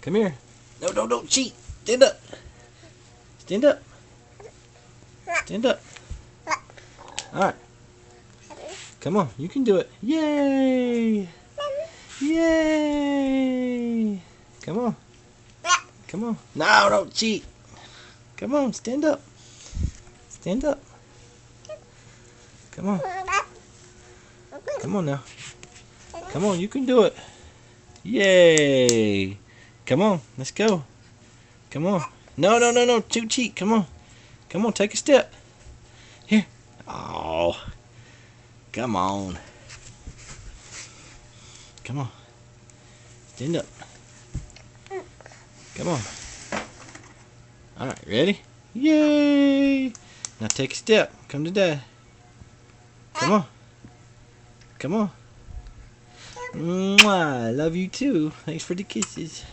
Come here. No, don't cheat. Stand up. Stand up. Stand up. Alright. Come on, you can do it. Yay! Yay! Come on. Come on. No, don't cheat. Come on, stand up. Stand up. Come on. Come on now. Come on, you can do it. Yay! Come on, let's go. Come on. No, don't cheat. Come on. Come on, take a step. Here. Oh. Come on. Come on. Stand up. Come on. Alright, ready? Yay! Now take a step. Come to Dad. Come on. Come on. Mwah. I love you too. Thanks for the kisses.